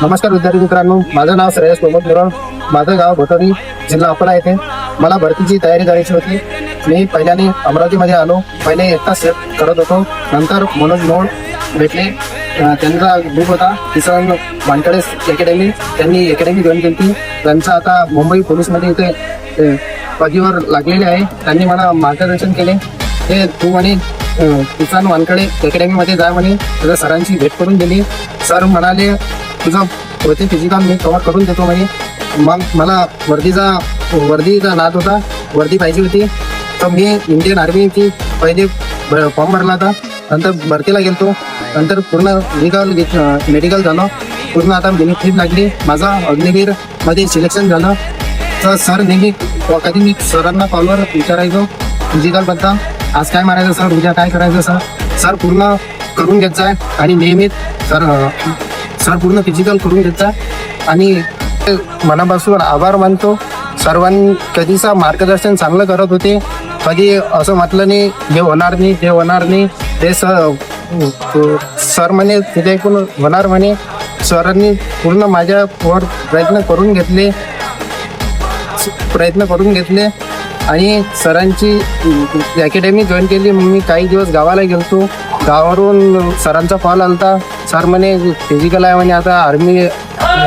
नमस्कार विद्यार्थी मित्रांनो, माझं नाव श्रेयस प्रमोद मिरळ, माझं गाव भोटरी, जिल्हा अकोला येथे. मला भरतीची तयारी करायची होती. मी पहिल्याने अमरावतीमध्ये आलो. पहिले एकटा सेट करत होतो. नंतर मनोज मोड भेटले. त्यांचा ग्रुप होता किसन वानकडे अकॅडमी. त्यांनी अकॅडमी जॉईन केली. त्यांचा आता मुंबई पोलीसमध्ये इथे पदवीवर लागलेले आहे. त्यांनी मला मार्गदर्शन केले. ते तू म्हणे किसन वानकडे अकॅडमीमध्ये जा म्हणे. त्याच्या सरांची भेट करून दिली. सर म्हणाले तुझं होते फिजिकल मी कव्हर करून देतो म्हणे. मग मला वर्दीचा नाद होता, वर्दी पाहिजे होती. तर मी इंडियन आर्मीची पहिले फॉर्म भरला होता. नंतर भरतीला गेलो. नंतर पूर्ण मेडिकल झालं. पूर्ण आता बेनिफिट लागली. माझा अग्निवीरमध्ये सिलेक्शन झालं. तर सर नेहमी कधी मी सरांना कॉलवर विचारायचो फिजिकलबद्दल, आज काय मारायचं सर, उद्या काय करायचं सर. सर पूर्ण करून घेत जाय आणि नेहमीच सर पूर्ण फिजिकल करून घेत जा. आणि मनापासून आभार मानतो. सर्वांनी कधीचा मार्गदर्शन चांगलं करत होते. कधी असं म्हटलं नाही हे होणार नाही ते सर म्हणे तिथे ऐकून होणार म्हणे. सरांनी पूर्ण माझ्यावर प्रयत्न करून घेतले आणि सरांची अकॅडमी जॉईन केली. मग मी काही दिवस गावाला गेलो. गावावरून सरांचा कॉल आलता. सर म्हणे फिजिकल आहे म्हणे, आता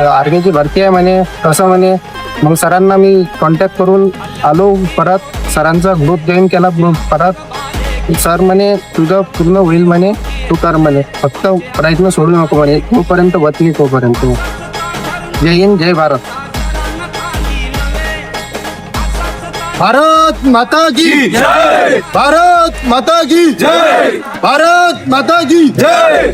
आर्मीची भरती आहे म्हणे, कसं म्हणे. मग सरांना मी कॉन्टॅक्ट करून आलो. परत सरांचा ग्रुप जॉईन केला. परत सर म्हणे तुझं पूर्ण होईल म्हणे, तू कर म्हणे, फक्त प्रयत्न सोडू नको म्हणे, तोपर्यंत होत नाही तोपर्यंत. जय हिंद, जय भारत. भारत माता की जय. भारत माता की जय. भारत माता की जय.